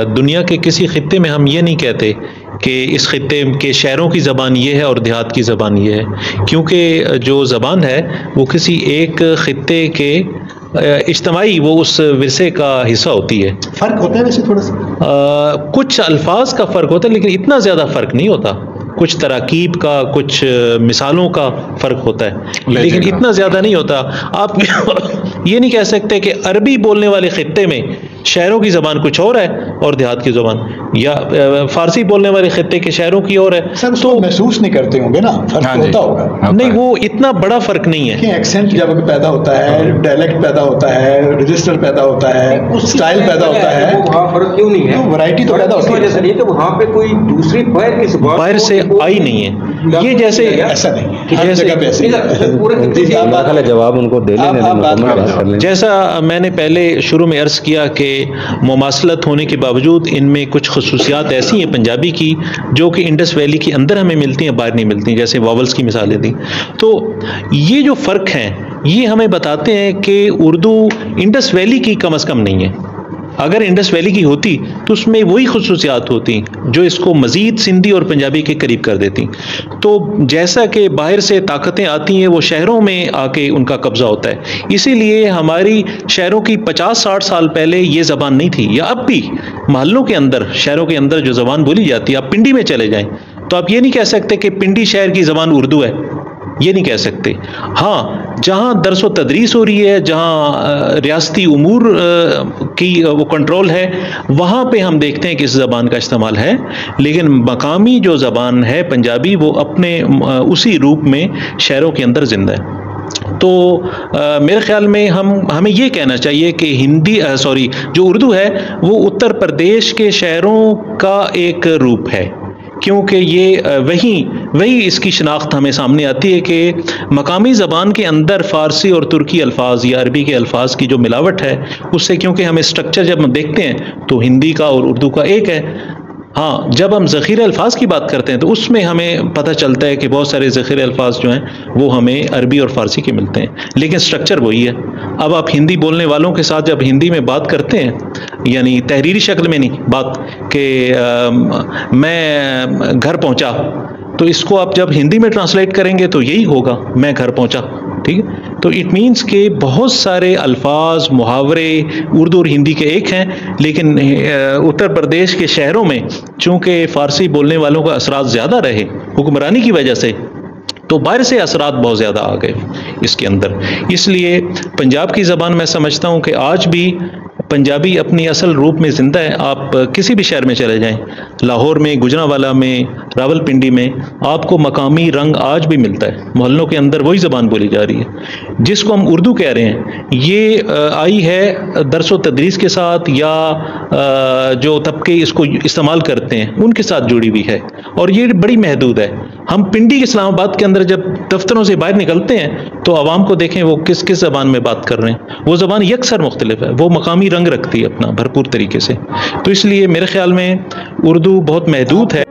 दुनिया के किसी खित्ते में हम ये नहीं कहते कि इस खित्ते के शहरों की ज़बान ये है और देहात की ज़बान ये है, क्योंकि जो ज़बान है वो किसी एक खित्ते के इज्तमाई वो उस विरसे का हिस्सा होती है। फ़र्क होता है वैसे थोड़ा सा? कुछ अल्फाज का फ़र्क होता है, लेकिन इतना ज़्यादा फ़र्क नहीं होता। कुछ तराकीब का, कुछ मिसालों का फ़र्क होता है, लेकिन इतना ज़्यादा नहीं होता। आप ये नहीं कह सकते कि अरबी बोलने वाले खित्ते में शहरों की ज़बान कुछ और है और देहात की ज़बान, या फ़ारसी बोलने वाले खित्ते के शहरों की और है। सर तो महसूस नहीं करते होंगे ना, फ़र्क होता होगा? नहीं, वो इतना बड़ा फ़र्क नहीं है। एक्सेंट जब पैदा होता है, डायलेक्ट पैदा होता है, रजिस्टर पैदा होता है, स्टाइल पैदा होता है, वहाँ फ़र्क क्यों नहीं है? वैरायटी तो पैदा होती है। नहीं, तो वहाँ पे कोई दूसरी बाहर से आई नहीं है। ये जैसे ऐसा नहीं है, हर जगह पे ऐसे है। जवाब उनको दे लें। जैसा मैंने पहले शुरू में अर्ज़ किया कि मुमासलत होने के बावजूद इनमें कुछ खसूसियात ऐसी हैं पंजाबी की जो कि इंडस वैली के अंदर हमें मिलती हैं, बाहर नहीं मिलती, जैसे वावल्स की मिसालें दी। तो ये जो फ़र्क हैं ये हमें बताते हैं कि उर्दू इंडस वैली की कम अज़ कम नहीं है। अगर इंडस वैली की होती तो उसमें वही खसूसियात होती जो इसको मज़ीद सिंधी और पंजाबी के करीब कर देती। तो जैसा कि बाहर से ताकतें आती हैं वो शहरों में आके उनका कब्ज़ा होता है, इसीलिए हमारी शहरों की 50-60 साल पहले ये ज़बान नहीं थी, या अब भी महल्लों के अंदर, शहरों के अंदर जो ज़बान बोली जाती है, आप पिंडी में चले जाएँ तो आप ये नहीं कह सकते कि पिंडी शहर की ज़बान उर्दू है, ये नहीं कह सकते। हाँ, जहाँ दरस व तदरीस हो रही है, जहाँ रियासती उमूर की वो कंट्रोल है, वहाँ पे हम देखते हैं कि इस ज़बान का इस्तेमाल है, लेकिन मकामी जो ज़बान है पंजाबी वो अपने उसी रूप में शहरों के अंदर ज़िंदा है। तो मेरे ख़्याल में हमें ये कहना चाहिए कि जो उर्दू है वो उत्तर प्रदेश के शहरों का एक रूप है, क्योंकि ये वही इसकी शनाख्त हमें सामने आती है कि मकामी ज़बान के अंदर फ़ारसी और तुर्की अल्फाज या अरबी के अल्फाज की जो मिलावट है उससे, क्योंकि हमें स्ट्रक्चर जब हम देखते हैं तो हिंदी का और उर्दू का एक है। हाँ, जब हम ज़ख़ीरे अल्फाज की बात करते हैं तो उसमें हमें पता चलता है कि बहुत सारे ज़ख़ीरे अल्फाज जो हैं वो हमें अरबी और फ़ारसी के मिलते हैं, लेकिन स्ट्रक्चर वही है। अब आप हिंदी बोलने वालों के साथ जब हिंदी में बात करते हैं, यानी तहरीरी शक्ल में नहीं बात कि मैं घर पहुंचा, तो इसको आप जब हिंदी में ट्रांसलेट करेंगे तो यही होगा, मैं घर पहुंचा, ठीक है। तो इट मीन्स कि बहुत सारे अल्फाज, मुहावरे उर्दू और हिंदी के एक हैं, लेकिन उत्तर प्रदेश के शहरों में चूँकि फ़ारसी बोलने वालों का असरात ज़्यादा रहे हुक्मरानी की वजह से, तो बाहर से असरात बहुत ज़्यादा आ गए इसके अंदर। इसलिए पंजाब की ज़बान मैं समझता हूँ कि आज भी पंजाबी अपनी असल रूप में ज़िंदा है। आप किसी भी शहर में चले जाएं, लाहौर में, गुजरांवाला में, रावलपिंडी में, आपको मकामी रंग आज भी मिलता है। मोहल्लों के अंदर वही ज़बान बोली जा रही है। जिसको हम उर्दू कह रहे हैं ये आई है दरस व तदरीस के साथ, या जो तबके इसको इस्तेमाल करते हैं उनके साथ जुड़ी हुई है, और ये बड़ी महदूद है। हम पिंडी इस्लामाबाद के अंदर जब दफ्तरों से बाहर निकलते हैं तो आवाम को देखें वो किस किस ज़बान में बात कर रहे हैं, वो ज़बान यकसर मुख्तलिफ है, वो मकामी रंग रखती है अपना भरपूर तरीके से। तो इसलिए मेरे ख्याल में उर्दू बहुत महदूद है।